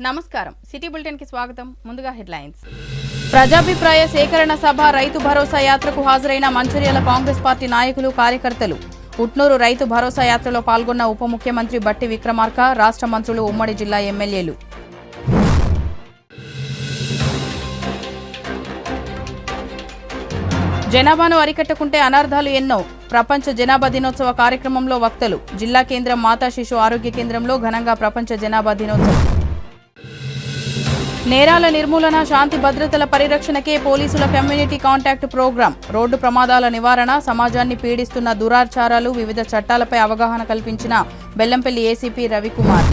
నమస్కారం city bulletin కి స్వాగతం ముందుగా హెడ్లైన్స్ ప్రజాభిప్రాయ సేకరణ సభ రైతు భరోసా యాత్రకు హాజరైన మంచిర్యాల కాంగ్రెస్ పార్టీ నాయకులు కార్యకర్తలు ఉట్నూరు రైతు భరోసా యాత్రలో పాల్గొన్న ఉప ముఖ్యమంత్రి బట్టి విక్రమార్క రాష్ట్ర మంత్రులు ఉమ్మడి జిల్లా ఎమ్మెల్యేలు జనాభాను అరికట్టుకుంటే అనార్థాలు ఎన్నో ప్రపంచ జనాభా దినోత్సవ కార్యక్రమంలో వక్తలు జిల్లా కేంద్రం మాతా శిశు ఆరోగ్య కేంద్రంలో ఘనంగా ప్రపంచ జనాభా దినోత్సవం నేరాల నిర్మూలన శాంతి భద్రతల పరిరక్షణకే పోలీసుల కమ్యూనిటీ కాంటాక్ట్ ప్రోగ్రాం రోడ్డు ప్రమాదాల నివారణ సమాజాన్ని పీడిస్తున్న దురాచారాలు వివిధ చట్టాలపై అవగాహన కల్పించిన బెల్లంపల్లి ఏసీపీ రవికుమార్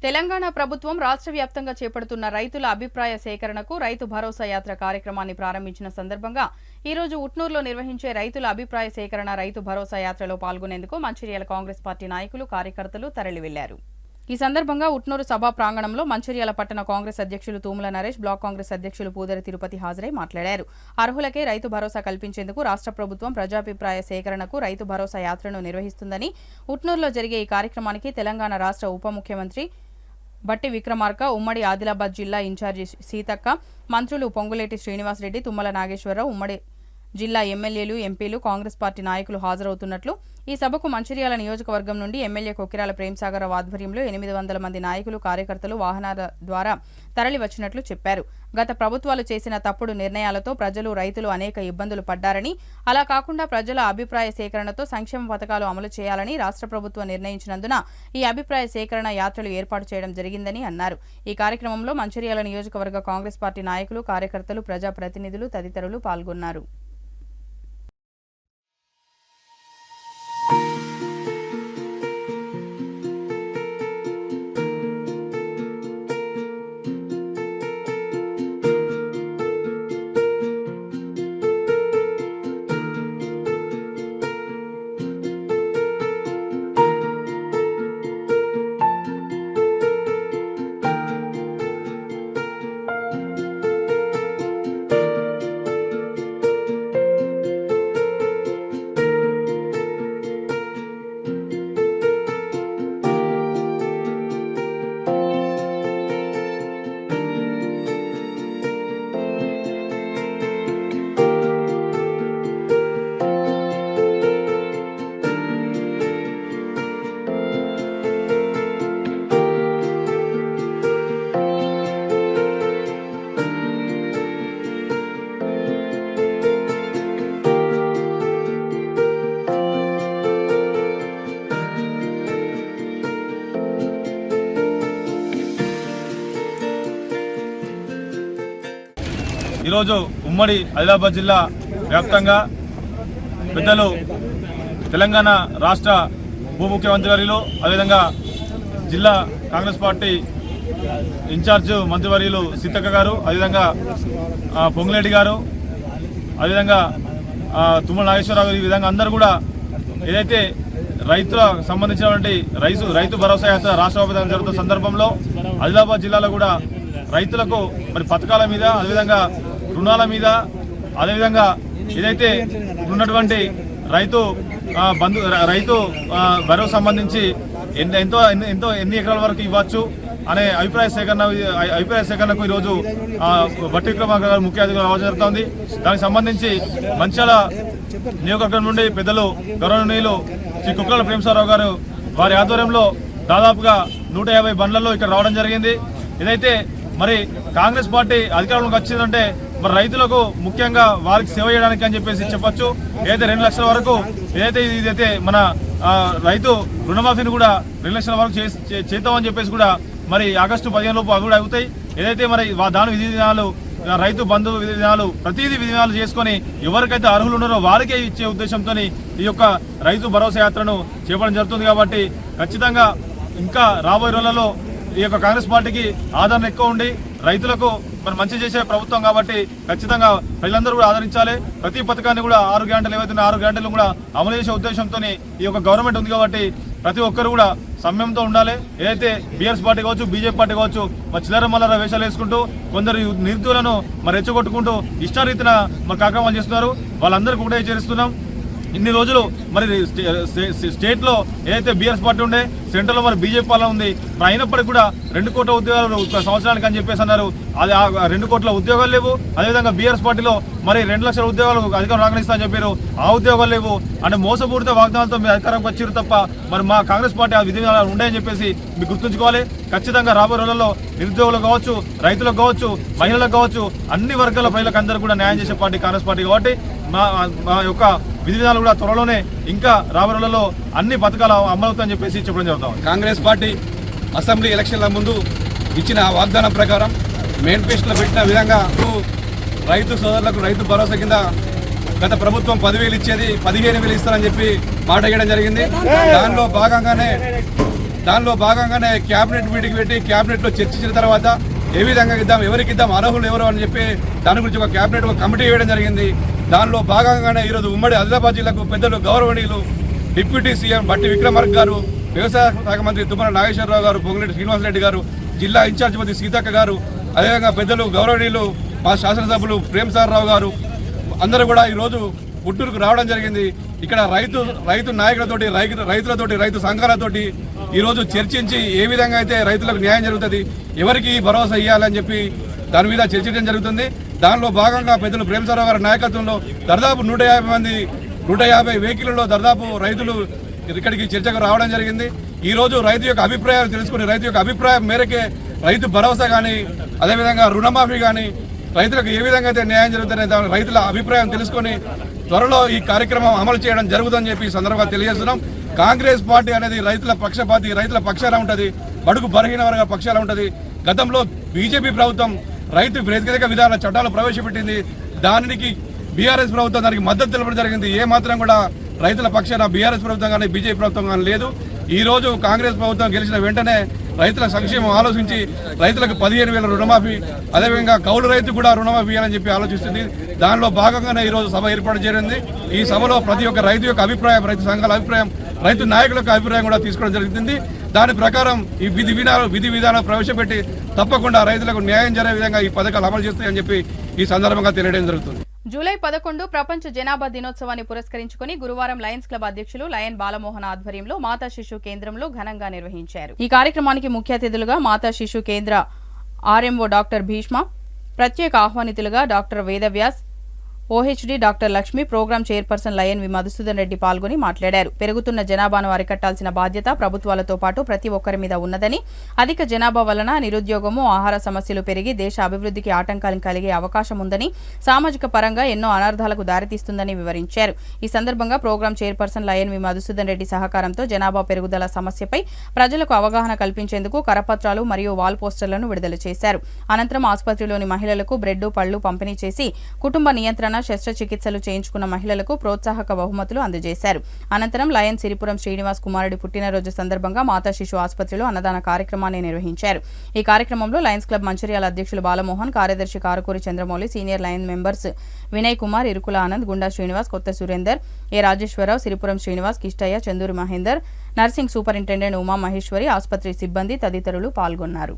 తెలంగాణ ప్రభుత్వం రాష్ట్ర వ్యాప్తంగా చేపడుతున్న రైతుల అభిప్రాయ సేకరణకు రైతు భరోసా యాత్ర కార్యక్రమాన్ని ప్రారంభించిన సందర్భంగా ఈ రోజు ఉట్నూరులో నిర్వహించే రైతుల అభిప్రాయ సేకరణ రైతు భరోసా యాత్రలో పాల్గొనేందుకు మంచిర్యాల కాంగ్రెస్ పార్టీ నాయకులు కార్యకర్తలు తరలివెళ్లారు. ఈ సందర్భంగా ఉట్నూరు సభా ప్రాంగణంలో మంచిర్యాల పట్టణ కాంగ్రెస్ అధ్యక్షులు తూముల నరేష్ బ్లాక్ కాంగ్రెస్ అధ్యక్షులు పూదరి తిరుపతి హాజరై మాట్లాడారు. అర్హులకే రైతు భరోసా కల్పించేందుకు రాష్ట్ర ప్రభుత్వం ప్రజాభిప్రాయ సేకరణకు రైతు భరోసా యాత్రను నిర్వహిస్తుందని ఉట్నూరులో జరిగే ఈ కార్యక్రమానికి తెలంగాణ రాష్ట్ర ఉప ముఖ్యమంత్రి బట్టి విక్రమార్క ఉమ్మడి ఆదిలాబాద్ జిల్లా ఇన్ఛార్జి సీతక్క మంత్రులు పొంగులేటి శ్రీనివాసరెడ్డి తుమ్మల నాగేశ్వరరావు ఉమ్మడి జిల్లా ఎమ్మెల్యేలు ఎంపీలు కాంగ్రెస్ పార్టీ నాయకులు హాజరవుతున్నట్లు ఈ సభకు మంచిర్యాల నియోజకవర్గం నుండి ఎమ్మెల్యే కొక్కిరాల ప్రేమ్సాగర్ ఆధ్వర్యంలో 800 మంది నాయకులు కార్యకర్తలు వాహనాల ద్వారా తరలివచ్చినట్లు చెప్పారు. గత ప్రభుత్వాలు చేసిన తప్పుడు నిర్ణయాలతో ప్రజలు రైతులు అనేక ఇబ్బందులు పడ్డారని అలా కాకుండా ప్రజల అభిప్రాయ సేకరణతో సంక్షేమ పథకాలు అమలు చేయాలని రాష్ట్ర ప్రభుత్వం నిర్ణయించినందున ఈ అభిప్రాయ సేకరణ యాత్రలు ఏర్పాటు చేయడం జరిగిందని అన్నారు. ఈ కార్యక్రమంలో మంచిర్యాల నియోజకవర్గ కాంగ్రెస్ పార్టీ నాయకులు కార్యకర్తలు ప్రజాప్రతినిధులు తదితరులు పాల్గొన్నారు. ఈరోజు ఉమ్మడి ఆదిలాబాద్ జిల్లా వ్యాప్తంగా పెద్దలు తెలంగాణ రాష్ట్ర ఉప ముఖ్యమంత్రి వర్యులు అదేవిధంగా జిల్లా కాంగ్రెస్ పార్టీ ఇన్ఛార్జ్ మంత్రివర్యులు సీతక్క గారు అదేవిధంగా పొంగులేటి గారు అదేవిధంగా తుమ్మల నాగేశ్వరరావు ఈ విధంగా అందరూ కూడా ఏదైతే రైతులకు సంబంధించినటువంటి రైతు భరోసా యాత్ర రాష్ట్ర వ్యాప్తంగా జరుగుతున్న సందర్భంలో ఆదిలాబాద్ జిల్లాలో కూడా రైతులకు మరి పథకాల మీద అదేవిధంగా రుణాల మీద అదేవిధంగా ఏదైతే ఉన్నటువంటి రైతు భరోసా సంబంధించి ఎన్ని ఎకరాల వరకు ఇవ్వచ్చు అనే అభిప్రాయ సేకరణకు ఈరోజు బట్టి విక్రమార్క గారు ముఖ్య అతిథిగా రావడం జరుగుతోంది. దానికి సంబంధించి మంచిర్యాల నియోజకవర్గం నుండి పెద్దలు గౌరవనీయులు శ్రీ కుక్కల ప్రేమసారావు గారు వారి ఆధ్వర్యంలో దాదాపుగా 150 బండ్లలో ఇక్కడ రావడం జరిగింది. ఇదైతే మరి కాంగ్రెస్ పార్టీ అధికారంలోకి వచ్చిందంటే మరి రైతులకు ముఖ్యంగా వారికి సేవ చేయడానికి అని చెప్పేసి చెప్పొచ్చు. ఏదైతే 2 లక్షల వరకు ఇదైతే మన రైతు రుణమాఫీని కూడా 2 లక్షల వరకు చేద్దామని చెప్పేసి కూడా మరి ఆగస్టు 15 లోపు అవి కూడా అవుతాయి. ఏదైతే మరి దాని విధి విధానాలు రైతు బంధు విధానాలు ప్రతిదీ విధానాలు చేసుకొని ఎవరికైతే అర్హులు ఉన్నారో వారికే ఇచ్చే ఉద్దేశంతో ఈ యొక్క రైతు భరోసా యాత్రను చేపట్టడం జరుగుతుంది. కాబట్టి ఖచ్చితంగా ఇంకా రాబోయే రోజులలో ఈ యొక్క కాంగ్రెస్ పార్టీకి ఆదరణ ఎక్కువ ఉండి రైతులకు మరి మంచి చేసే ప్రభుత్వం కాబట్టి ఖచ్చితంగా ప్రజలందరూ కూడా ఆదరించాలి. ప్రతి పథకాన్ని కూడా 6 గంటలు ఏవైతే 6 గంటలు కూడా అమలు చేసే ఉద్దేశంతో ఈ యొక్క గవర్నమెంట్ ఉంది కాబట్టి ప్రతి ఒక్కరు కూడా సమయంతో ఉండాలి. ఏదైతే బీఆర్ఎస్ పార్టీ కావచ్చు బీజేపీ పార్టీ కావచ్చు మరి చిల్లర మల్లర వేషాలు వేసుకుంటూ కొందరు నిరుద్యోగులను మరి రెచ్చగొట్టుకుంటూ ఇష్టారీతిన మరి కార్యక్రమాలు చేస్తున్నారు. వాళ్ళందరికీ కూడా హెచ్చరిస్తున్నాం. ఇన్ని రోజులు మరి స్టేట్లో ఏదైతే బీఆర్ఎస్ పార్టీ ఉండే సెంట్రల్లో మరి బీజేపీ పాలన ఉంది. అయినప్పటికీ కూడా 2 కోట్ల ఉద్యోగాలు సంవత్సరానికి అని చెప్పేసి అన్నారు. అది 2 కోట్ల ఉద్యోగాలు లేవు. అదేవిధంగా బీఆర్ఎస్ పార్టీలో మరి 2 లక్షల ఉద్యోగాలు అధికారం రాకనిస్తా అని చెప్పారు, ఆ ఉద్యోగాలు లేవు. అంటే మోసపూరిత వాగ్దానాలతో మీరు అధికారంకి వచ్చారు తప్ప మరి మా కాంగ్రెస్ పార్టీ ఆ విధి విధానాలు ఉన్నాయని చెప్పేసి మీరు గుర్తుంచుకోవాలి. ఖచ్చితంగా రాబోయే రోజుల్లో నిరుద్యోగులకు కావచ్చు, రైతులకు కావచ్చు, మహిళలకు కావచ్చు, అన్ని వర్గాల ప్రజలకు అందరూ కూడా న్యాయం చేసే పార్టీ కాంగ్రెస్ పార్టీ. కాబట్టి మా యొక్క విధి విధానాలు కూడా త్వరలోనే ఇంకా రాబోయే రోజుల్లో అన్ని పథకాలు అమలవుతాయని చెప్పేసి చెప్పడం జరుగుతాం. కాంగ్రెస్ పార్టీ అసెంబ్లీ ఎలక్షన్ల ముందు ఇచ్చిన వాగ్దానం ప్రకారం మేనిఫెస్టోలో పెట్టిన విధంగా రైతు సోదరులకు రైతు భరోసా కింద గత ప్రభుత్వం 10,000 ఇచ్చేది 15,000 ఇస్తారని చెప్పి మాట వేయడం జరిగింది. దానిలో భాగంగానే క్యాబినెట్ మీటింగ్ పెట్టి క్యాబినెట్లో చర్చించిన తర్వాత ఏ విధంగా ఇద్దాం, ఎవరికి ఇద్దాం, అర్హులు ఎవరు అని చెప్పి దాని గురించి ఒక క్యాబినెట్ ఒక కమిటీ వేయడం జరిగింది. దానిలో భాగంగానే ఈరోజు ఉమ్మడి ఆదిలాబాద్ జిల్లాకు పెద్దలు గౌరవనీయులు డిప్యూటీ సీఎం బట్టి విక్రమార్క గారు, వ్యవసాయ శాఖ మంత్రి తుమ్మల నాగేశ్వరరావు గారు, పొంగులేటి శ్రీనివాసరెడ్డి గారు, జిల్లా ఇన్ఛార్జ్ మంత్రి సీతక్క గారు, అదేవిధంగా పెద్దలు గౌరవనీయులు మా శాసనసభ్యులు ప్రేమ్సార్ రావు గారు అందరూ కూడా ఈరోజు గుంటూరుకు రావడం జరిగింది. ఇక్కడ రైతు నాయకులతోటి, రైతు సంఘాలతోటి ఈరోజు చర్చించి ఏ విధంగా అయితే రైతులకు న్యాయం జరుగుతుంది, ఎవరికి భరోసా ఇవ్వాలని చెప్పి దాని మీద చర్చించడం జరుగుతుంది. దానిలో భాగంగా పెద్దలు ప్రేమసారావు గారి నాయకత్వంలో దాదాపు 150 వెహికల్లో దాదాపు రైతులు ఇక్కడికి చర్చకు రావడం జరిగింది. ఈరోజు రైతు యొక్క అభిప్రాయాలు తెలుసుకుని రైతు యొక్క అభిప్రాయం మేరకే రైతు భరోసా కానీ, అదేవిధంగా రుణమాఫీ కానీ, రైతులకు ఏ విధంగా అయితే న్యాయం జరుగుతుందనే రైతుల అభిప్రాయం తెలుసుకొని త్వరలో ఈ కార్యక్రమం అమలు చేయడం జరుగుతుందని చెప్పి సందర్భంగా తెలియజేస్తున్నాం. కాంగ్రెస్ పార్టీ అనేది రైతుల పక్షపాతి, రైతుల పక్షాన ఉంటుంది, బడుగు బలహీన వర్గాల పక్షాన ఉంటుంది. గతంలో బీజేపీ ప్రభుత్వం రైతు వ్యతిరేక విధాన చట్టాలు ప్రవేశపెట్టింది. దానికి బీఆర్ఎస్ ప్రభుత్వం దానికి మద్దతు తెలపడం జరిగింది. ఏ మాత్రం కూడా రైతుల పక్షాన బీఆర్ఎస్ ప్రభుత్వం కానీ బీజేపీ ప్రభుత్వం కానీ లేదు. ఈ రోజు కాంగ్రెస్ ప్రభుత్వం గెలిచిన వెంటనే రైతుల సంక్షేమం ఆలోచించి రైతులకు 15,000 రుణమాఫీ, అదేవిధంగా కౌలు రైతు కూడా రుణమాఫీ అని చెప్పి ఆలోచిస్తుంది. దానిలో భాగంగానే ఈరోజు సభ ఏర్పాటు చేయనుంది. ఈ సభలో ప్రతి ఒక్క రైతు యొక్క అభిప్రాయం, రైతు సంఘాల అభిప్రాయం, రైతు నాయకుల యొక్క అభిప్రాయం కూడా తీసుకోవడం జరుగుతుంది. దాని ప్రకారం ఈ విధి విధానాలు ప్రవేశపెట్టి తప్పకుండా రైతులకు న్యాయం జరిగే విధంగా ఈ పథకాలు అమలు చేస్తాయని చెప్పి ఈ సందర్భంగా తెలియడం జరుగుతుంది. జూలై 11 ప్రపంచ జనాభా దినోత్సవాన్ని పురస్కరించుకుని గురువారం లయన్స్ క్లబ్ అధ్యక్షులు లయన్ బాలమోహన్ ఆధ్వర్యంలో మాతా శిశు కేంద్రంలో ఘనంగా నిర్వహించారు. ఈ కార్యక్రమానికి ముఖ్య అతిథులుగా మాతా శిశు కేంద్ర ఆర్ఎంఓ డాక్టర్ భీష్మ, ప్రత్యేక ఆహ్వానితులుగా డాక్టర్ వేదవ్యాస్, ఓహెచ్డి doctor Lakshmi, program chairperson lion V Madhusudan Reddy పాల్గొని మాట్లాడారు. పెరుగుతున్న జనాభాను అరికట్టాల్సిన బాధ్యత ప్రభుత్వాలతో పాటు ప్రతి ఒక్కరి మీద ఉన్నదని, అధిక జనాభా వలన నిరుద్యోగము, ఆహార సమస్యలు పెరిగి దేశ అభివృద్ధికి ఆటంకాలు కలిగే అవకాశం ఉందని, సామాజిక పరంగా ఎన్నో అనర్థాలకు దారితీస్తుందని వివరించారు. ఈ సందర్భంగా programme chairperson lion V Madhusudan Reddy సహకారంతో జనాభా పెరుగుదల సమస్యపై ప్రజలకు అవగాహన కల్పించేందుకు కరపత్రాలు మరియు వాల్ పోస్టర్లను విడుదల చేశారు. అనంతరం ఆసుపత్రిలోని మహిళలకు బ్రెడ్, పళ్లు పంపిణీ చేసి కుటుంబ నియంత్రణ, శస్త్రచికిత్సలు చేయించుకున్న మహిళలకు ప్రోత్సాహక బహుమతులు అందజేశారు. అనంతరం లయన్ సిరిపురం శ్రీనివాస్ కుమారుడి పుట్టినరోజు సందర్భంగా మాతా శిశు ఆసుపత్రిలో అన్నదాన కార్యక్రమాన్ని నిర్వహించారు. ఈ కార్యక్రమంలో లయన్స్ క్లబ్ మంచిర్యాల అధ్యక్షులు బాలమోహన్, కార్యదర్శి Karukuri Chandramouli, senior lion members Vinay Kumar, Irukula Anand, Gunda Srinivas, Kotha Surender, A Rajeshwara Rao, Siripuram Srinivas, Kistaiah, Chanduri Mahender, nursing superintendent Uma Maheshwari, ఆసుపత్రి సిబ్బంది తదితరులు పాల్గొన్నారు.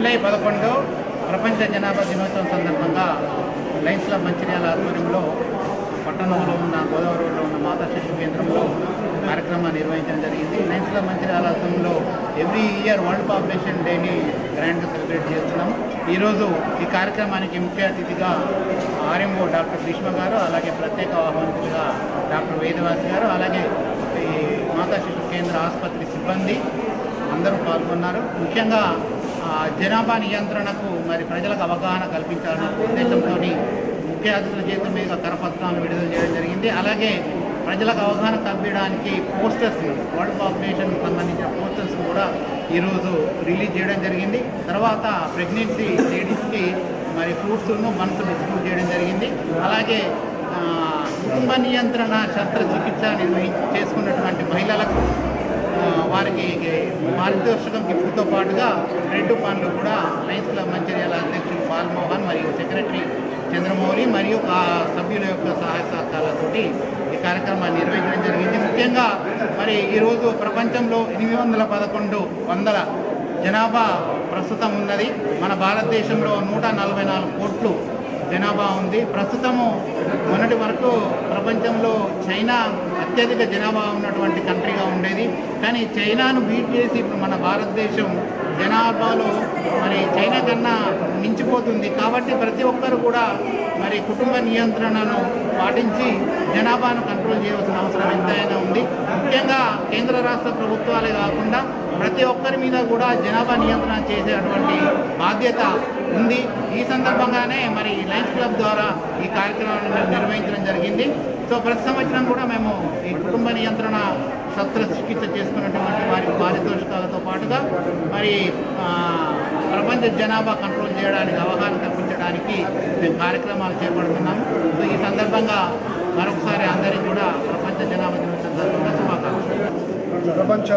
జూలై 11 ప్రపంచ జనాభా దినోత్సవం సందర్భంగా లయన్స్ క్లబ్ మంచిర్యాల ఆధ్వర్యంలో పట్టణంలో ఉన్న గోదావరి రోడ్లో ఉన్న మాతా శిశు కేంద్రంలో కార్యక్రమాన్ని నిర్వహించడం జరిగింది. లయన్స్ క్లబ్ మంచిర్యాల ఆధ్వర్యంలో ఎవ్రీ ఇయర్ వరల్డ్ పాపులేషన్ డేని గ్రాండ్గా సెలబ్రేట్ చేస్తున్నాము. ఈరోజు ఈ కార్యక్రమానికి ముఖ్య అతిథిగా ఆర్ఎంఓ డాక్టర్ భీష్మ గారు, అలాగే ప్రత్యేక ఆహ్వానితులుగా డాక్టర్ వేదవాసి గారు, అలాగే ఈ మాతా శిశు కేంద్ర ఆసుపత్రి సిబ్బంది అందరూ పాల్గొన్నారు. ముఖ్యంగా జనాభా నియంత్రణకు మరి ప్రజలకు అవగాహన కల్పించాలన్న ఉద్దేశంతో ముఖ్య అతిథుల చేతుల మీద కరపత్రాలను విడుదల చేయడం జరిగింది. అలాగే ప్రజలకు అవగాహన కల్పించడానికి పోస్టర్స్, వరల్డ్ పాపులేషన్ సంబంధించిన పోస్టర్స్ కూడా ఈరోజు రిలీజ్ చేయడం జరిగింది. తర్వాత ప్రెగ్నెన్సీ లేడీస్కి మరి ఫ్రూట్స్ను బన్స్ డిస్ట్రిబ్యూట్ చేయడం జరిగింది. అలాగే కుటుంబ నియంత్రణ శస్త్రచికిత్స చేసుకున్నటువంటి మహిళలకు వారికి పారితోషికం గిఫ్ట్తో పాటుగా బ్రెడ్ పండ్లు కూడా లయన్స్ క్లబ్ మంచిర్యాల అధ్యక్షులు బాలమోహన్ మరియు సెక్రటరీ చంద్రమౌళి మరియు సభ్యుల యొక్క సహాయ సహకారాలతోటి ఈ కార్యక్రమాన్ని నిర్వహించడం జరిగింది. ముఖ్యంగా మరి ఈరోజు ప్రపంచంలో 811 జనాభా ప్రస్తుతం ఉన్నది. మన భారతదేశంలో 144 కోట్లు జనాభా ఉంది. ప్రస్తుతము మొన్నటి వరకు ప్రపంచంలో చైనా అత్యధిక జనాభా ఉన్నటువంటి కంట్రీగా ఉండేది. కానీ చైనాను బీట్ చేసి ఇప్పుడు మన భారతదేశం జనాభాలో మరి చైనా కన్నా మించిపోతుంది. కాబట్టి ప్రతి ఒక్కరు కూడా మరి కుటుంబ నియంత్రణను పాటించి జనాభాను కంట్రోల్ చేయవలసిన అవసరం ఎంతైనా ఉంది. ముఖ్యంగా కేంద్ర రాష్ట్ర ప్రభుత్వాలే కాకుండా ప్రతి ఒక్కరి మీద కూడా జనాభా నియంత్రణ చేసేటువంటి బాధ్యత ఉంది. ఈ సందర్భంగానే మరి లయన్స్ క్లబ్ ద్వారా ఈ కార్యక్రమాన్ని నిర్వహించడం జరిగింది. సో ప్రతి సంవత్సరం కూడా మేము ఈ కుటుంబ నియంత్రణ శస్త్రచికిత్స చేసుకున్నటువంటి వారికి పారితోషికాలతో పాటుగా మరి ప్రపంచ జనాభా కంట్రోల్ చేయడానికి అవగాహన కల్పించడానికి మేము కార్యక్రమాలు చేపడుతున్నాము. సో ఈ సందర్భంగా మరొకసారి అందరికీ కూడా ప్రపంచ జనాభా దినోత్సవం సందర్భంగా శుభాకాంక్షలు. ప్రపంచ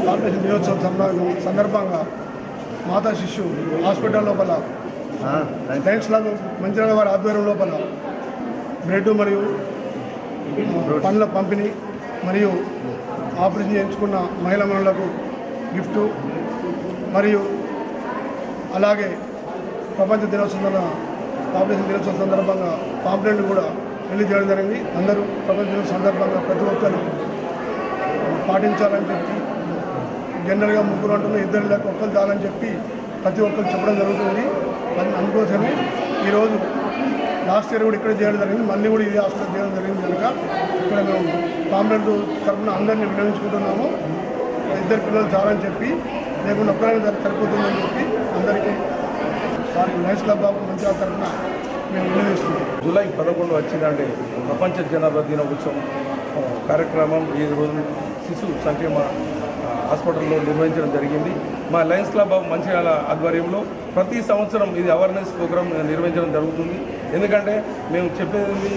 పాపులేషన్ దినోత్సవం సందర్భంగా మాతా శిశు హాస్పిటల్ లోపల లయన్స్ క్లబ్ మంచిర్యాల వారి ఆధ్వర్యం లోపల బ్రెడ్ మరియు పండ్ల పంపిణీ మరియు ఆపరేషన్ చేయించుకున్న మహిళా మనులకు గిఫ్ట్ మరియు అలాగే ప్రపంచ దినోత్సవం పాపులేషన్ దినోత్సవం సందర్భంగా పాంప్లెట్లు కూడా రిలీజ్ చేయడం జరిగింది. అందరూ ప్రపంచ దినోత్సవం సందర్భంగా ప్రతి ఒక్కరు పాటించాలని చెప్పి జనరల్గా 3 అంటున్నారు, 2 లేక ఒక్కరు చాలని చెప్పి ప్రతి ఒక్కరు చెప్పడం జరుగుతుంది. అందుకోసమే ఈరోజు లాస్ట్ ఇయర్ కూడా ఇక్కడ చేయడం జరిగింది, మళ్ళీ కూడా ఇది హాస్పిటల్ చేయడం జరిగింది. కనుక ఇక్కడ మేము పాంప్లెట్ తరఫున అందరినీ వినియోగించుకుంటున్నాము. 2 పిల్లలు చాలని చెప్పి లేకుండా ఒక్కరైనా సరిపోతుందని చెప్పి అందరికీ లయన్స్ క్లబ్ మంచిగా తరఫున మేము వినియోగిస్తున్నాం. జూలై 11 వచ్చిందంటే ప్రపంచ జనాభా దినోత్సవం కార్యక్రమం ఈ రోజు శిశు సంక్షేమ హాస్పిటల్లో నిర్వహించడం జరిగింది. మా లయన్స్ క్లబ్ ఆఫ్ మంచిర్యాల ఆధ్వర్యంలో ప్రతి సంవత్సరం ఇది అవేర్నెస్ ప్రోగ్రామ్ నిర్వహించడం జరుగుతుంది. ఎందుకంటే మేము చెప్పేది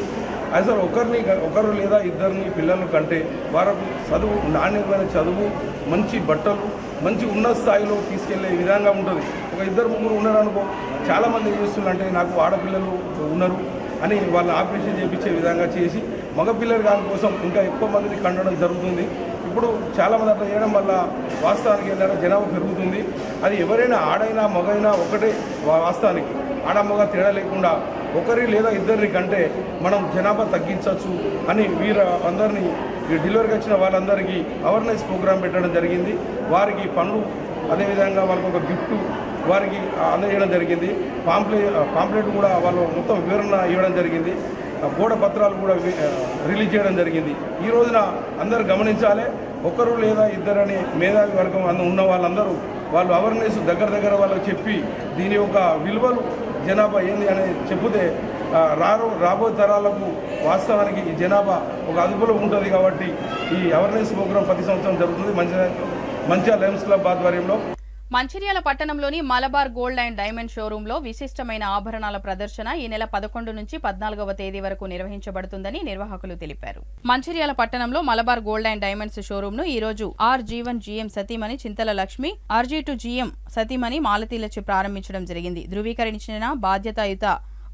అసలు ఒకరు లేదా 2 పిల్లలు కంటే వారికి చదువు, నాణ్యమైన చదువు, మంచి బట్టలు, మంచి ఉన్నత స్థాయిలో తీసుకెళ్లే విధంగా ఉంటుంది. ఒక 2-3 ఉన్నారనుకో, చాలామంది ఏం చేస్తున్నారంటే నాకు ఆడపిల్లలు ఉన్నారు అని వాళ్ళని ఆపరేషన్ చేయించే విధంగా చేసి మగపిల్లల దానికోసం ఇంకా ఎక్కువ మందిని కండడం జరుగుతుంది. ఇప్పుడు చాలామంది అట్లా చేయడం వల్ల వాస్తవానికి ఏంటంటే జనాభా పెరుగుతుంది. అది ఎవరైనా ఆడైనా మగైనా ఒకటే, వాస్తవానికి ఆడ మగ తేడా లేకుండా ఒకరి లేదా 2 కంటే మనం జనాభా తగ్గించవచ్చు అని అందరినీ డెలివరీకి వచ్చిన వాళ్ళందరికీ అవేర్నెస్ ప్రోగ్రాం పెట్టడం జరిగింది. వారికి పనులు, అదేవిధంగా వాళ్ళకి ఒక గిఫ్ట్ వారికి అందజేయడం జరిగింది. పాంప్లెట్ కూడా వాళ్ళు మొత్తం వివరణ ఇవ్వడం జరిగింది. గోడ పత్రాలు కూడా రిలీజ్ చేయడం జరిగింది. ఈ రోజున అందరూ గమనించాలి, ఒకరు లేదా 2 అనే మేధావి వర్గం ఉన్న వాళ్ళందరూ వాళ్ళు అవేర్నెస్ దగ్గర వాళ్ళకి చెప్పి దీని యొక్క విలువలు జనాభా ఏంది అనేది చెప్తే రాబోయే తరాలకు వాస్తవానికి ఈ జనాభా ఒక అదుపులో ఉంటుంది. కాబట్టి ఈ అవేర్నెస్ ప్రోగ్రాం ప్రతి సంవత్సరం జరుగుతుంది మంచిర్యాల లయన్స్ క్లబ్ ఆధ్వర్యంలో. మంచిర్యాల పట్టణంలోని మలబార్ గోల్డ్ అండ్ డైమండ్ షోరూంలో విశిష్టమైన ఆభరణాల ప్రదర్శన ఈ నెల 11 నుంచి 14వ తేదీ వరకు నిర్వహించబడుతుందని నిర్వాహకులు తెలిపారు. మంచిర్యాల పట్టణంలో మలబార్ గోల్డ్ అండ్ డైమండ్స్ షోరూంను ఈ రోజు RG1 GM సతీమణి చింతల లక్ష్మి, RG2 GM సతీమణి మాలతీలచే ప్రారంభించడం జరిగింది. ధృవీకరించిన బాధ్యతాయుత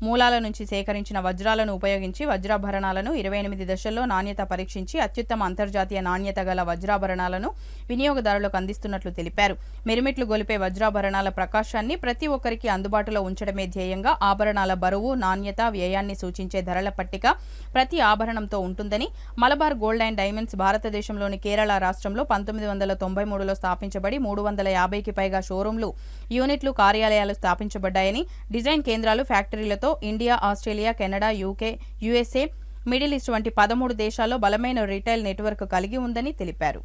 మూలాల నుంచి సేకరించిన వజ్రాలను ఉపయోగించి వజ్రాభరణాలను 28 దశల్లో నాణ్యత పరీక్షించి అత్యుత్తమ అంతర్జాతీయ నాణ్యత గల వజ్రాభరణాలను వినియోగదారులకు అందిస్తున్నట్లు తెలిపారు. మిరుమిట్లు గొలిపే వజ్రాభరణాల ప్రకాశాన్ని ప్రతి ఒక్కరికి అందుబాటులో ఉంచడమే ధ్యేయంగా ఆభరణాల బరువు, నాణ్యత, వ్యయాన్ని సూచించే ధరల పట్టిక ప్రతి ఆభరణంతో ఉంటుందని, మలబార్ గోల్డ్ అండ్ డైమండ్స్ భారతదేశంలోని కేరళ రాష్ట్రంలో 1993లో స్థాపించబడి 350కి పైగా షోరూంలు, యూనిట్లు, కార్యాలయాలు స్థాపించబడ్డాయని, డిజైన్ కేంద్రాలు, ఫ్యాక్టరీలతో India, Australia, Canada, UK, USA, Middle East వంటి 13 దేశాల్లో బలమైన రీటైల్ నెట్వర్క్ కలిగి ఉందని తెలిపారు.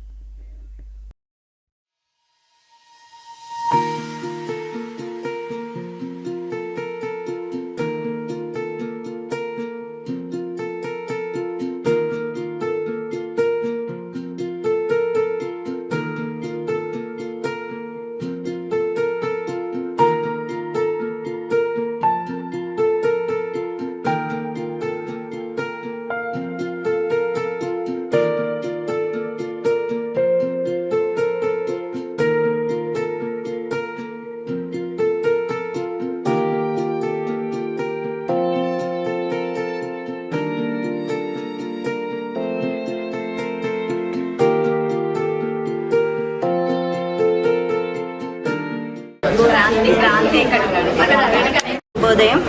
ఉదయం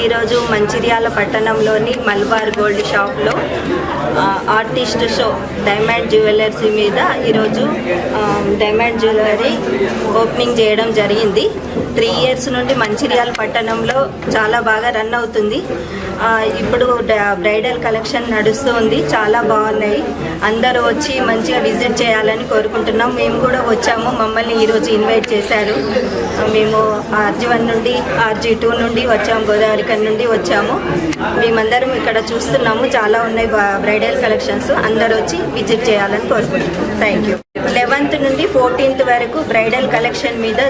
ఈరోజు మంచిర్యాల పట్టణంలోని మలబార్ గోల్డ్ షాప్లో ఆర్టిస్ట్ షో డైమండ్ జ్యువెలర్సీ మీద ఈరోజు డైమండ్ జ్యువెలరీ ఓపెనింగ్ చేయడం జరిగింది. 3 years నుండి మంచిర్యాల పట్టణంలో చాలా బాగా రన్ అవుతుంది. ఇప్పుడు బ్రైడల్ కలెక్షన్ నడుస్తూ ఉంది, చాలా బాగున్నాయి. అందరూ వచ్చి మంచిగా విజిట్ చేయాలని కోరుకుంటున్నాం. మేము కూడా వచ్చాము, మమ్మల్ని ఈరోజు ఇన్వైట్ చేశారు. మేము RG1 నుండి RG2 నుండి వచ్చాము, గోదావరిఖని నుండి వచ్చాము. మేమందరం ఇక్కడ చూస్తున్నాము, చాలా ఉన్నాయి బ్రైడల్ కలెక్షన్స్. అందరూ వచ్చి విజిట్ చేయాలని కోరుకుంటున్నాం. Thank you. 11th నుండి 14th వరకు బ్రైడల్ కలెక్షన్ మీద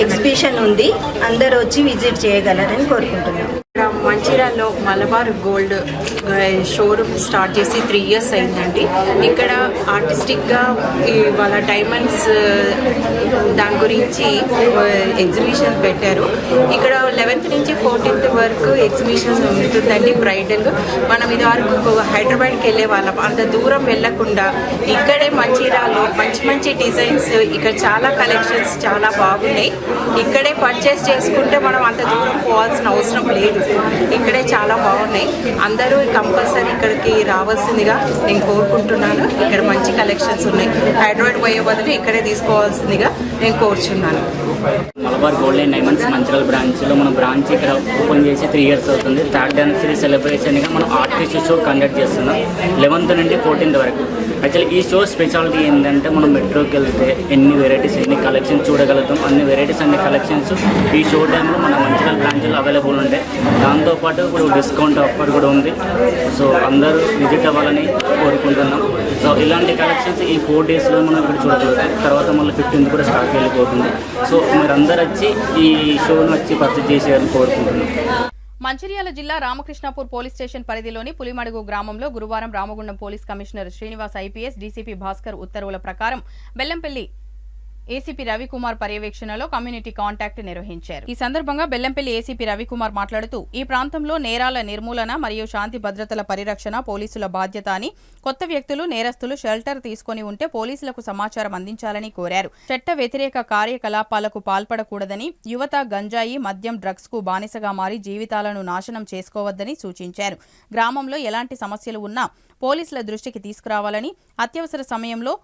ఎగ్జిబిషన్ ఉంది, అందరూ వచ్చి విజిట్ చేయగలరని కోరుకుంటున్నాం. మంచిర్యాలలో మలబార్ గోల్డ్ షోరూమ్ స్టార్ట్ చేసి 3 years అయిందండి. ఇక్కడ ఆర్టిస్టిక్గా వాళ్ళ డైమండ్స్ దాని గురించి ఎగ్జిబిషన్ పెట్టారు. ఇక్కడ 11th నుంచి 14th వరకు ఎగ్జిబిషన్ ఉంటుందండి. బ్రైడల్ మనం ఇది వరకు హైదరాబాద్కి వెళ్ళే వాళ్ళం, అంత దూరం వెళ్ళకుండా ఇక్కడే మంచిర్యాలలో మంచి మంచి డిజైన్స్, ఇక్కడ చాలా కలెక్షన్స్ చాలా బాగున్నాయి. ఇక్కడే పర్చేస్ చేసుకుంటే మనం అంత దూరం పోవాల్సిన అవసరం లేదు. ఇక్కడే చాలా బాగున్నాయి. అందరూ కంపల్సరీ ఇక్కడికి రావాల్సిందిగా నేను కోరుకుంటున్నాను. ఇక్కడ మంచి కలెక్షన్స్ ఉన్నాయి. హైదరాబాద్ పోయే బదులు ఇక్కడే తీసుకోవాల్సిందిగా నేను కోరుచున్నాను. Malabar gold and diamonds Mancherial బ్రాంచ్లో మన బ్రాంచ్ ఇక్కడ ఓపెన్ చేసి 3 years అవుతుంది. 3rd anniversary సెలబ్రేషన్గా మనం ఆర్టిస్ట్ షో కండక్ట్ చేస్తున్నాం 11th నుండి 14th వరకు. యాక్చువల్లీ ఈ షో స్పెషాలిటీ ఏంటంటే మనం మెట్రోకి వెళ్తే ఎన్ని వెరైటీస్, ఎన్ని కలెక్షన్స్ చూడగలుగుతాం. అన్ని వెరైటీస్, అన్ని కలెక్షన్స్ ఈ షో టైంలో మన మంచిర్యాల బ్రాంచ్లో అవైలబుల్ ఉంటాయి. దాంతోపాటు ఇప్పుడు డిస్కౌంట్ ఆఫర్ కూడా ఉంది. సో అందరూ విజిట్ అవ్వాలని కోరుకుంటున్నాం. సో ఇలాంటి కలెక్షన్స్ ఈ 4 daysలో మనం ఇక్కడ చూడగలుగుతాం. తర్వాత మళ్ళీ 15th కూడా స్టార్ట్ వెళ్ళిపోతుంది. సో మీరు అందరూ వచ్చి ఈ షోను వచ్చి పర్చేజ్ చేసేయాలని కోరుకుంటున్నాం. మంచిర్యాల జిల్లా రామకృష్ణాపూర్ పోలీస్ స్టేషన్ పరిధిలోని పులిమడుగు గ్రామంలో గురువారం Ramagundam police commissioner Srinivas IPS, DCP Bhaskar ఉత్తర్వుల ప్రకారం బెల్లంపల్లి ఏసీపీ రవికుమార్ పర్యవేక్షణలో కమ్యూనిటీ కాంటాక్ట్ నిర్వహించారు. ఈ సందర్భంగా బెల్లంపల్లి ఏసీపీ రవికుమార్ మాట్లాడుతూ ఈ ప్రాంతంలో నేరాల నిర్మూలన మరియు శాంతి భద్రతల పరిరక్షణ పోలీసుల బాధ్యత అని, కొత్త వ్యక్తులు, నేరస్తులు షెల్టర్ తీసుకుని ఉంటే పోలీసులకు సమాచారం అందించాలని కోరారు. చట్ట వ్యతిరేక కార్యకలాపాలకు పాల్పడకూడదని, యువత గంజాయి, మద్యం, డ్రగ్స్ కు బానిసగా మారి జీవితాలను నాశనం చేసుకోవద్దని సూచించారు. గ్రామంలో ఎలాంటి సమస్యలు ఉన్నా పోలీసుల దృష్టికి తీసుకురావాలని, అత్యవసర సమయంలో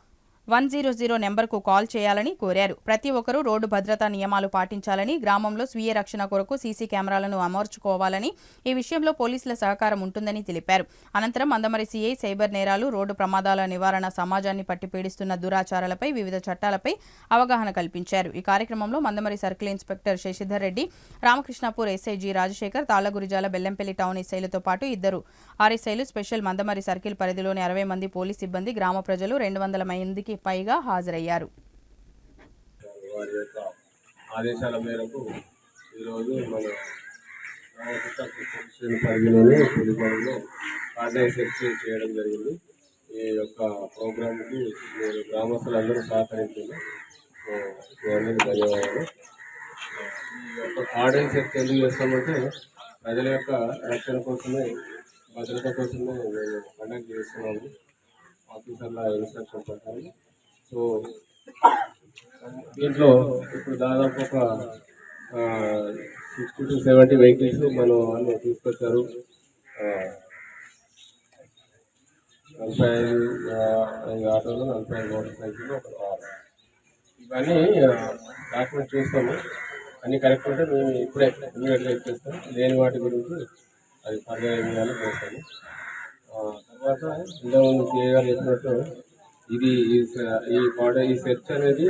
100 నెంబర్కు కాల్ చేయాలని కోరారు. ప్రతి ఒక్కరూ రోడ్డు భద్రతా నియమాలు పాటించాలని, గ్రామంలో స్వీయ రక్షణ కొరకు సీసీ కెమెరాలను అమర్చుకోవాలని, ఈ విషయంలో పోలీసుల సహకారం ఉంటుందని తెలిపారు. అనంతరం మందమరి సీఐ సైబర్ నేరాలు, రోడ్డు ప్రమాదాల నివారణ, సమాజాన్ని పట్టి పీడిస్తున్న దురాచారాలపై, వివిధ చట్టాలపై అవగాహన కల్పించారు. ఈ కార్యక్రమంలో Mandamarri circle inspector Sasidhar Reddy, Ramakrishnapur SIG Rajasekhar, Tallagurijala Bellampalli town ఎస్ఐలతో పాటు 2 ఆర్ఎస్ఐలు, స్పెషల్ మందమరి సర్కిల్ పరిధిలోని 60 మంది పోలీస్ సిబ్బంది, గ్రామ ప్రజలు 200 మందికి పైగా హాజరయ్యారు. వారి యొక్క ఆదేశాల మేరకు ఈరోజు మన పరిధిలోని పులిమడులో కార్డినైజ్ సెర్చ్ చేయడం జరిగింది. ఈ యొక్క ప్రోగ్రామ్కి మీరు గ్రామస్తులందరూ సహకరించారు. ధన్యవాదాలు. ఈ యొక్క కార్డన్ సెర్చ్ ఎందుకు చేస్తామంటే ప్రజల యొక్క రక్షణ కోసమే, భద్రత కోసమే మేము కండక్ట్ చేస్తున్నాము ఆఫీసర్ల ఇన్స్ట్రక్షన్ ప్రకారం. సో దీంట్లో ఇప్పుడు దాదాపు ఒక 60 to 70 వెహికల్స్ మనం అన్నీ తీసుకొచ్చారు. 45 ఆటోలు, 45 మోటార్ సైకిల్, ఒక కారు. ఇవన్నీ డాక్యుమెంట్ చూస్తాము. అన్నీ కరెక్ట్ ఉంటే మేము ఇప్పుడే ఇమీడియట్గా ఇచ్చేస్తాం. లేని వాటి గురించి అది ఫర్దర్ ఏం చేయాలో చేస్తాము. తర్వాత ఇంతకుముందు సిఐ గారు చెప్పినట్టు ఇది ఈ సెర్చ్ అనేది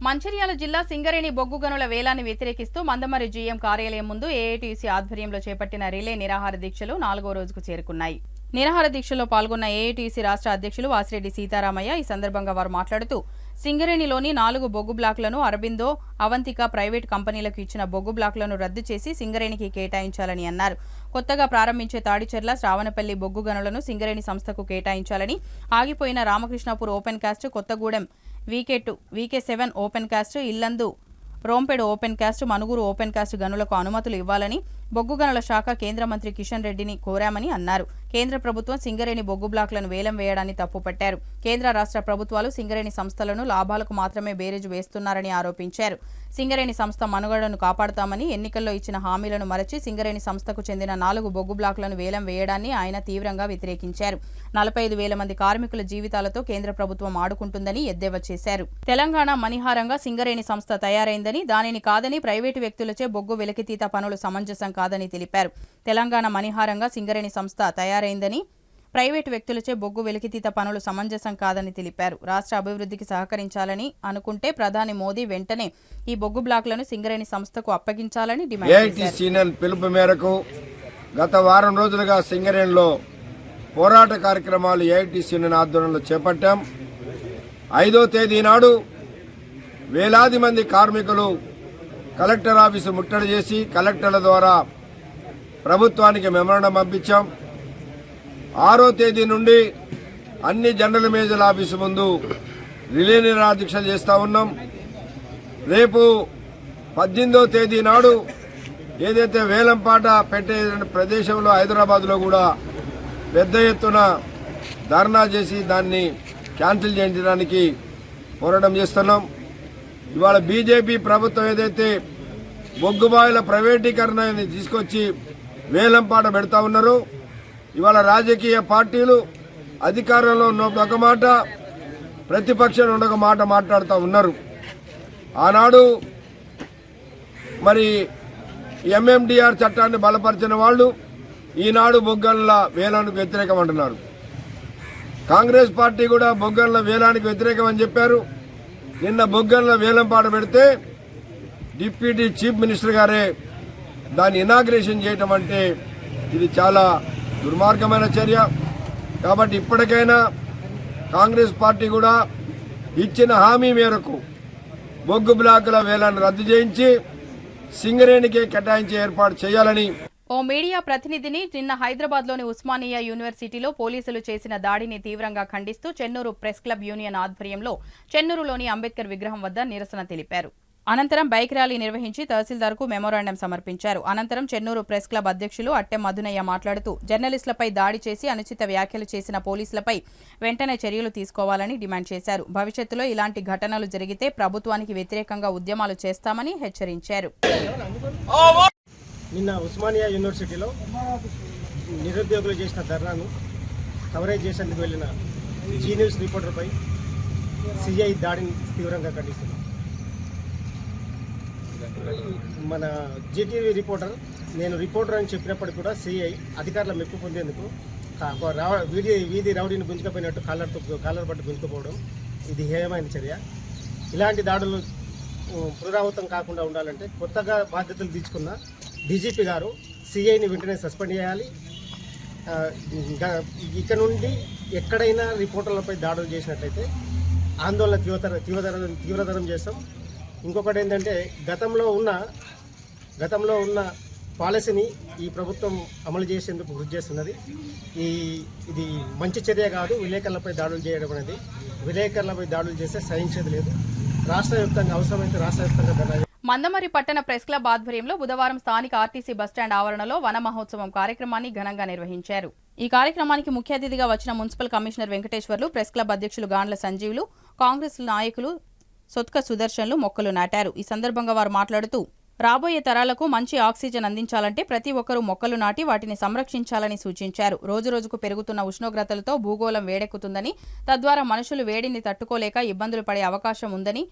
మంచిర్యాల జిల్లా సింగరేణి బొగ్గు గనుల వేలాన్ని వ్యతిరేకిస్తూ మందమరి జీఎం కార్యాలయం ముందు ఏఐటీయూసీ ఆధ్వర్యంలో చేపట్టిన రిలే నిరాహార దీక్షలు 4వ రోజుకు చేరుకున్నాయి. నిరాహార దీక్షలో పాల్గొన్న ఏఐటీయూసీ రాష్ట్ర అధ్యక్షులు వాసిరెడ్డి సీతారామయ్య ఈ సందర్భంగా వారు మాట్లాడుతూ సింగరేణిలోని 4 బొగ్గు బ్లాకులను అరబిందో, అవంతిక ప్రైవేట్ కంపెనీలకు ఇచ్చిన బొగ్గు బ్లాకులను రద్దు చేసి సింగరేణికి కేటాయించాలని అన్నారు. కొత్తగా ప్రారంభించే తాడిచెర్ల, శ్రావణపల్లి బొగ్గు గనులను సింగరేణి సంస్థకు కేటాయించాలని, ఆగిపోయిన Ramakrishnapur open cast, Kothagudem VK two, వీకే7 open cast, Yellandu Rompedu open cast, Manuguru open cast గనులకు అనుమతులు ఇవ్వాలని బొగ్గు గనుల శాఖ కేంద్ర మంత్రి కిషన్ రెడ్డిని కోరామని అన్నారు. కేంద్ర ప్రభుత్వం సింగరేణి బొగ్గు బ్లాకులను వేలం వేయడాన్ని తప్పుపట్టారు. కేంద్ర రాష్ట్ర ప్రభుత్వాలు సింగరేణి సంస్థలను లాభాలకు మాత్రమే బేరేజ్ వేస్తున్నారని ఆరోపించారు. సింగరేణి సంస్థ మనుగడను కాపాడుతామని ఎన్నికల్లో ఇచ్చిన హామీలను మరచి సింగరేణి సంస్థకు చెందిన 4 బొగ్గు బ్లాకులను వేలం వేయడాన్ని ఆయన తీవ్రంగా వ్యతిరేకించారు. 45,000 మంది కార్మికుల జీవితాలతో కేంద్ర ప్రభుత్వం ఆడుకుంటుందని ఎద్దేవా చేశారు. తెలంగాణ మణిహారంగా సింగరేణి సంస్థ తయారైందని, దానిని కాదని ప్రైవేటు వ్యక్తులచే బొగ్గు వెలికితీత పనులు సమంజసం కాదని తెలిపారు. తెలంగాణ మణిహారంగా సింగరేణి సంస్థ తయారైందని, ప్రైవేటు వ్యక్తులచే బొగ్గు వెలికితీత పనులు సమంజసం కాదని తెలిపారు. రాష్ట్ర అభివృద్ధికి సహకరించాలని అనుకుంటే ప్రధాని మోదీ వెంటనే ఈ బొగ్గు బ్లాకులను సింగరేణి సంస్థకు అప్పగించాలని డిమాండ్ చేశారు. పిలుపు మేరకు గత వారం రోజులుగా సింగరేణిలో పోరాట కార్యక్రమాలు ఏఐటీసీ యూనియన్ ఆధ్వర్యంలో చేపట్టాం. 5వ తేదీ నాడు వేలాది మంది కార్మికులు కలెక్టర్ ఆఫీసు ముట్టడి చేసి కలెక్టర్ల ద్వారా ప్రభుత్వానికి మెమరాండం పంపించాం. 6వ తేదీ నుండి అన్ని జనరల్ మేనేజర్ ఆఫీసు ముందు రిలే నిరాహార దీక్షలు చేస్తూ ఉన్నాం. రేపు 18వ తేదీ నాడు ఏదైతే వేలంపాట పెట్టే ప్రదేశంలో హైదరాబాద్లో కూడా పెద్ద ఎత్తున ధర్నా చేసి దాన్ని క్యాన్సిల్ చేయించడానికి పోరాటం చేస్తున్నాం. ఇవాళ బీజేపీ ప్రభుత్వం ఏదైతే బొగ్గుబాయిల ప్రైవేటీకరణని తీసుకొచ్చి వేలంపాట పెడతా ఉన్నారో, ఇవాళ రాజకీయ పార్టీలు అధికారంలో ఉన్న ఒక మాట, ప్రతిపక్షంలో ఉన్న ఒక మాట మాట్లాడుతూ ఉన్నారు. ఆనాడు మరి ఎంఎండిఆర్ చట్టాన్ని బలపరిచిన వాళ్ళు ఈనాడు బొగ్గల వేలానికి వ్యతిరేకం అంటున్నారు. కాంగ్రెస్ పార్టీ కూడా బొగ్గల వేలానికి వ్యతిరేకం అని చెప్పారు. నిన్న బొగ్గల వేలంపాట పెడితే డిప్యూటీ చీఫ్ మినిస్టర్ గారే దాన్ని ఇనాగ్రేషన్ చేయటం అంటే ఇది చాలా దుర్మార్గమైన చర్య. కాబట్టి ఇప్పటికైనా కాంగ్రెస్ పార్టీ కూడా ఇచ్చిన హామీ మేరకు బొగ్గు బ్లాకుల వేలాన్ని రద్దు చేయించి సింగరేణికే కేటాయించే ఏర్పాటు చేయాలని ఓ మీడియా ప్రతినిధిని నిన్న హైదరాబాద్లోని ఉస్మానియా యూనివర్సిటీలో పోలీసులు చేసిన దాడిని తీవ్రంగా ఖండిస్తూ చెన్నూరు ప్రెస్ క్లబ్ యూనియన్ ఆధ్వర్యంలో చెన్నూరులోని అంబేద్కర్ విగ్రహం వద్ద నిరసన తెలిపారు. అనంతరం బైక్ ర్యాలీ నిర్వహించి తహసీల్దార్కు మెమోరాండం సమర్పించారు. అనంతరం చెన్నూరు ప్రెస్ క్లబ్ అధ్యక్షులు అట్టెం మధునయ్య మాట్లాడుతూ జర్నలిస్టులపై దాడి చేసి అనుచిత వ్యాఖ్యలు చేసిన పోలీసులపై వెంటనే చర్యలు తీసుకోవాలని డిమాండ్ చేశారు. భవిష్యత్తులో ఇలాంటి ఘటనలు జరిగితే ప్రభుత్వానికి వ్యతిరేకంగా ఉద్యమాలు చేస్తామని హెచ్చరించారు. నిన్న ఉస్మానియా యూనివర్సిటీలో నిరుద్యోగులు చేసిన ధర్నాను కవరేజ్ చేసేందుకు వెళ్లిన జీ న్యూస్ రిపోర్టర్పై సిఐ దాడిని తీవ్రంగా ఖండిస్తున్నాం. మన జీటీవీ రిపోర్టర్ నేను రిపోర్టర్ అని చెప్పినప్పటికీ కూడా సిఐ అధికారుల మెప్పు పొందేందుకు వీధి రౌడీని గుంజుకపోయినట్టు కాలర్ పట్టు గుంజుకుపోవడం ఇది హేయమైన చర్య. ఇలాంటి దాడులు పునరావృతం కాకుండా ఉండాలంటే కొత్తగా బాధ్యతలు తీసుకున్న డీజీపీ గారు సిఐని వెంటనే సస్పెండ్ చేయాలి. ఇక్కడ నుండి ఎక్కడైనా రిపోర్టర్లపై దాడులు చేసినట్లయితే ఆందోళన తీవ్రతరం చేస్తాం. ఇంకొకటి ఏంటంటే గతంలో ఉన్న పాలసీని ఈ ప్రభుత్వం అమలు చేసేందుకు కృషి చేస్తున్నది. ఇది మంచి చర్య కాదు. విలేకరులపై దాడులు చేయడం అనేది, విలేకరులపై దాడులు చేస్తే సహించేది లేదు. రాష్ట్ర వ్యాప్తంగా అవసరమైతే రాష్ట్ర వ్యాప్తంగా మందమరి పట్టణ ప్రెస్ క్లబ్ ఆధ్వర్యంలో బుధవారం స్థానిక ఆర్టీసీ బస్టాండ్ ఆవరణలో వన మహోత్సవం కార్యక్రమాన్ని ఘనంగా నిర్వహించారు. ఈ కార్యక్రమానికి ముఖ్య అతిథిగా వచ్చిన municipal commissioner Venkateswarlu, press club అధ్యక్షులు గాండ్ల సంజీవులు, కాంగ్రెస్ నాయకులు సొత్క సుదర్శన్లు మొక్కలు నాటారు. ఈ సందర్భంగా వారు మాట్లాడుతూ, రాబోయే తరాలకు మంచి ఆక్సిజన్ అందించాలంటే ప్రతి ఒక్కరూ మొక్కలు నాటి వాటిని సంరక్షించాలని సూచించారు. రోజురోజుకు పెరుగుతున్న ఉష్ణోగ్రతలతో భూగోళం వేడెక్కుతుందని, తద్వారా మనుషులు వేడిని తట్టుకోలేక ఇబ్బందులు పడే అవకాశం ఉందని,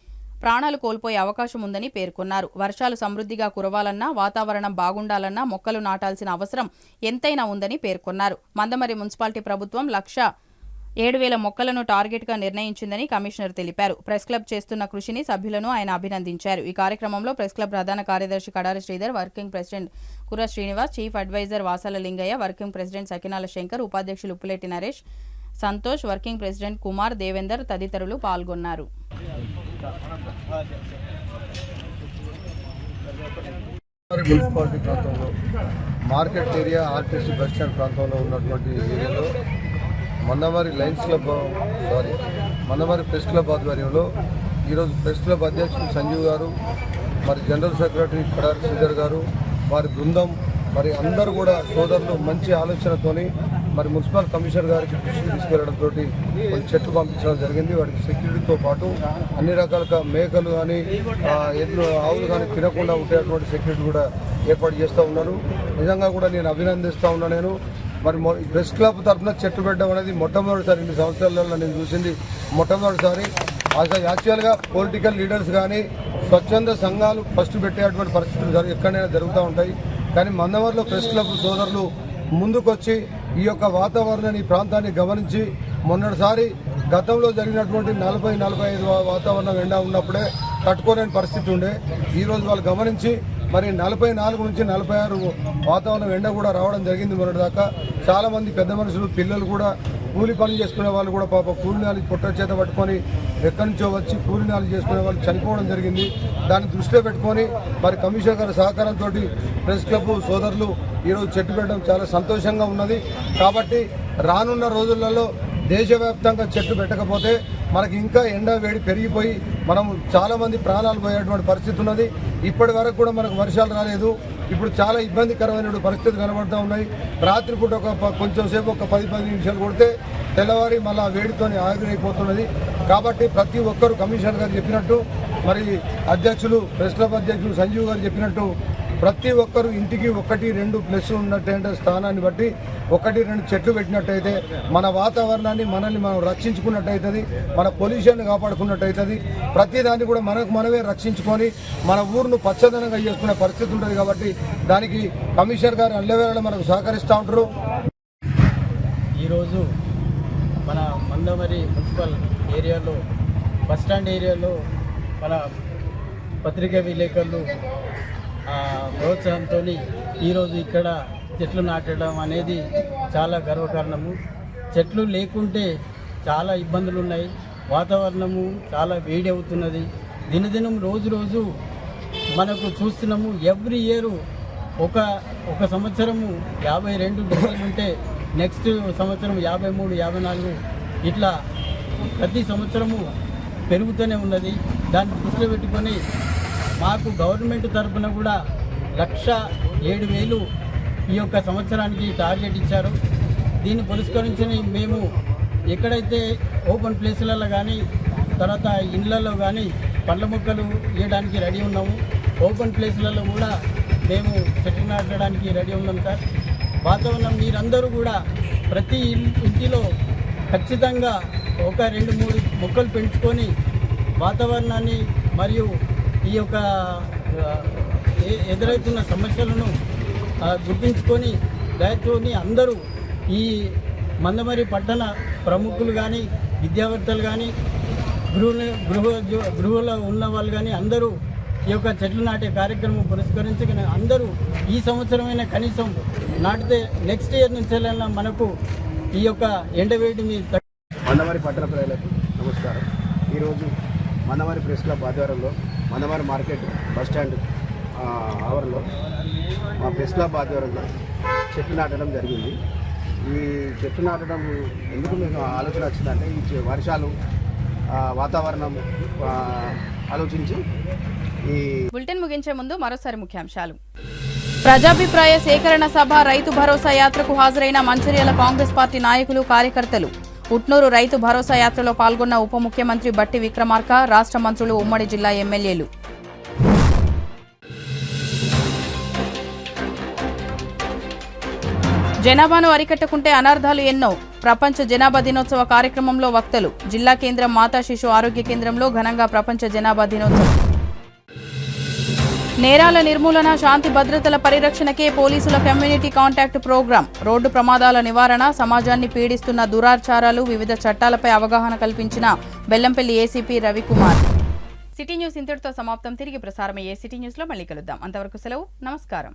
ప్రాణాలు కోల్పోయే అవకాశం ఉందని పేర్కొన్నారు. వర్షాలు సమృద్ధిగా కురవాలన్నా, వాతావరణం బాగుండాలన్నా మొక్కలు నాటాల్సిన అవసరం ఎంతైనా ఉందని పేర్కొన్నారు. మందమరి మున్సిపాలిటీ ప్రభుత్వం 7,000 మొక్కలను టార్గెట్గా నిర్ణయించిందని కమిషనర్ తెలిపారు. ప్రెస్ క్లబ్ చేస్తున్న కృషిని సభ్యులను ఆయన అభినందించారు. ఈ కార్యక్రమంలో ప్రెస్ క్లబ్ ప్రధాన కార్యదర్శి Kadari Sridhar, working president Kurra Srinivas, chief adviser Vasala Lingaiah, working president Sakinala Shankar, ఉపాధ్యక్షులు ఉప్పులేటి నరేష్, సంతోష్, వర్కింగ్ ప్రెసిడెంట్ కుమార్, దేవేందర్ తదితరులు పాల్గొన్నారు. మున్సిపాలిటీ ప్రాంతంలో మార్కెట్ ఏరియా, ఆర్టీసీ బస్టాండ్ ప్రాంతంలో ఉన్నటువంటి ఏరియాలో మందమరి ప్రెస్ క్లబ్ ఆధ్వర్యంలో ఈరోజు ప్రెస్ క్లబ్ అధ్యక్షుడు సంజీవ్ గారు, మరి జనరల్ సెక్రటరీ కడారి శ్రీధర్ గారు, వారి బృందం, మరి అందరూ కూడా సోదరులు మంచి ఆలోచనతోని మరి మున్సిపల్ కమిషనర్ గారికి దృష్టికి తీసుకెళ్లడంతో కొన్ని చెట్లు పంపించడం జరిగింది. వాటికి సెక్యూరిటీతో పాటు అన్ని రకాలుగా మేకలు కానీ ఎద్దులు, ఆవులు కానీ తినకుండా ఉండేటువంటి సెక్యూరిటీ కూడా ఏర్పాటు చేస్తూ ఉన్నారు. నిజంగా కూడా నేను అభినందిస్తూ ఉన్నాను. నేను మరి ప్రెస్ క్లబ్ తరఫున చెట్టు పెట్టడం అనేది మొట్టమొదటిసారి, 2 సంవత్సరాలలో నేను చూసింది మొట్టమొదటిసారి. అసలు యాక్చువల్గా పొలిటికల్ లీడర్స్ కానీ స్వచ్ఛంద సంఘాలు ఫస్ట్ పెట్టేటువంటి పరిస్థితులు ఎక్కడైనా జరుగుతూ ఉంటాయి. కానీ మందమరిలో ప్రెస్ క్లబ్ సోదరులు ముందుకొచ్చి ఈ యొక్క వాతావరణాన్ని, ఈ ప్రాంతాన్ని గమనించి మొన్నటిసారి గతంలో జరిగినటువంటి 40-45 వాతావరణం ఎండ ఉన్నప్పుడే తట్టుకోలేని పరిస్థితి ఉండే. ఈరోజు వాళ్ళు గమనించి మరి 44 నుంచి 46 వాతావరణం ఎండ కూడా రావడం జరిగింది. మొన్నటిదాకా చాలామంది పెద్ద మనుషులు, పిల్లలు కూడా, కూలి పనులు చేసుకునే వాళ్ళు కూడా పాప కూలినాలు పొట్ట చేత పట్టుకొని ఎక్కడి నుంచో వచ్చి కూలినాలు చేసుకునే వాళ్ళు చనిపోవడం జరిగింది. దాన్ని దృష్టిలో పెట్టుకొని మరి కమిషనర్ గారి సహకారంతో ప్రెస్ క్లబ్ సోదరులు ఈరోజు చెట్టు పెట్టడం చాలా సంతోషంగా ఉన్నది. కాబట్టి రానున్న రోజులలో దేశవ్యాప్తంగా చెట్లు పెట్టకపోతే మనకి ఇంకా ఎండ వేడి పెరిగిపోయి మనం చాలామంది ప్రాణాలు పోయేటువంటి పరిస్థితి ఉన్నది. ఇప్పటి వరకు కూడా మనకు వర్షాలు రాలేదు. ఇప్పుడు చాలా ఇబ్బందికరమైన పరిస్థితులు కనబడుతూ ఉన్నాయి. రాత్రిపూట కొంచెం సేపు ఒక 10-15 నిమిషాలు కొడితే తెల్లవారి మళ్ళీ వేడితో ఆగిరైపోతున్నది. కాబట్టి ప్రతి ఒక్కరూ కమిషనర్ గారు చెప్పినట్టు, మరి అధ్యక్షులు ప్రెస్ క్లబ్ అధ్యక్షులు సంజీవ్ గారు చెప్పినట్టు ప్రతి ఒక్కరూ ఇంటికి 1-2 ప్లస్ ఉన్నట్టయితే స్థానాన్ని బట్టి 1-2 చెట్లు పెట్టినట్టయితే మన వాతావరణాన్ని, మనల్ని మనం రక్షించుకున్నట్టయితుంది, మన పొల్యూషన్ కాపాడుకున్నట్టయితుంది. ప్రతిదాన్ని కూడా మనమే రక్షించుకొని మన ఊరును పచ్చదనంగా చేసుకునే పరిస్థితి ఉంటుంది. కాబట్టి దానికి కమిషనర్ గారు అల్లవేళ మనకు సహకరిస్తూ ఉంటారు. ఈరోజు మన మందమరి మున్సిపల్ ఏరియాలో, బస్టాండ్ ఏరియాలో మన పత్రికా విలేకరులు ప్రోత్సాహంతో ఈరోజు ఇక్కడ చెట్లు నాటడం అనేది చాలా గర్వకారణము. చెట్లు లేకుంటే చాలా ఇబ్బందులు ఉన్నాయి. వాతావరణము చాలా వేడి అవుతున్నది. దినదినం రోజు మనకు చూస్తున్నాము. ఎవ్రీ ఇయర్ ఒక సంవత్సరము 52 డిగ్రీలు ఉంటే నెక్స్ట్ సంవత్సరం 53, 54 ఇట్లా ప్రతి సంవత్సరము పెరుగుతూనే ఉన్నది. దాన్ని దృష్టిలో పెట్టుకొని మాకు గవర్నమెంట్ తరఫున కూడా 1,07,000 ఈ యొక్క సంవత్సరానికి టార్గెట్ ఇచ్చారు. దీన్ని పురస్కరించి మేము ఎక్కడైతే ఓపెన్ ప్లేసులలో కానీ, తర్వాత ఇండ్లలో కానీ పండ్ల మొక్కలు వేయడానికి రెడీ ఉన్నాము. ఓపెన్ ప్లేసులలో కూడా మేము చెట్లు నాటడానికి రెడీ ఉన్నాం సార్. వాతావరణం మీరందరూ కూడా ప్రతి ఇంటిలో ఖచ్చితంగా 1-2-3 మొక్కలు పెంచుకొని వాతావరణాన్ని మరియు ఈ యొక్క ఎదురవుతున్న సమస్యలను గుర్తించుకొని దయతోని అందరూ ఈ మందమరి పట్టణ ప్రముఖులు కానీ, విద్యావేత్తలు కానీ, గృహలో ఉన్న వాళ్ళు కానీ అందరూ ఈ యొక్క చెట్లు నాటే కార్యక్రమం పురస్కరించి అందరూ ఈ సంవత్సరమైనా కనీసం నాటితే నెక్స్ట్ ఇయర్ నుంచి మనకు ఈ యొక్క ఎండవేడి మీద. మందమరి పట్టణ ప్రజలకు నమస్కారం. ఈరోజు మందమరి ప్రెస్ క్లబ్ ఆధ్వర్యంలో మందమరి మార్కెట్ బస్టాండ్ ఆవరణలో మా ప్రెస్ క్లబ్ ఆధ్వర్యంలో చెట్లు నాటడం జరిగింది. ఈ చెట్లు నాటడం ఎందుకు మీకు ఆలోచన వచ్చిందంటే, ఈ వర్షాలు వాతావరణం ఆలోచించి ఈ బులెటిన్ ముగించే ముందు మరోసారి ముఖ్యాంశాలు. ప్రజాభిప్రాయ సేకరణ సభ రైతు భరోసా యాత్రకు హాజరైన మంచిర్యాల కాంగ్రెస్ పార్టీ నాయకులు కార్యకర్తలు. ఉట్నూరు రైతు భరోసా యాత్రలో పాల్గొన్న ఉప ముఖ్యమంత్రి బట్టి విక్రమార్క, రాష్ట్ర మంత్రులు, ఉమ్మడి జిల్లా ఎమ్మెల్యేలు. జనాభాను అరికట్టుకుంటే అనర్థాలు ఎన్నో. ప్రపంచ జనాభా దినోత్సవ కార్యక్రమంలో వక్తలు. జిల్లా కేంద్రం మాతా శిశు ఆరోగ్య కేంద్రంలో ఘనంగా ప్రపంచ జనాభా దినోత్సవం. నేరాల నిర్మూలన, శాంతి భద్రతల పరిరక్షణకే పోలీసుల కమ్యూనిటీ కాంటాక్ట్ ప్రోగ్రాం. రోడ్డు ప్రమాదాల నివారణ, సమాజాన్ని పీడిస్తున్న దురాచారాలు, వివిధ చట్టాలపై అవగాహన కల్పించిన Bellampalli ACP Ravikumar. City news ఇంతటితో సమాప్తం. తిరిగి ప్రసారమయ్యే సిటీ న్యూస్లో మళ్ళీ కలుద్దాం. అంతవరకు సెలవు. నమస్కారం.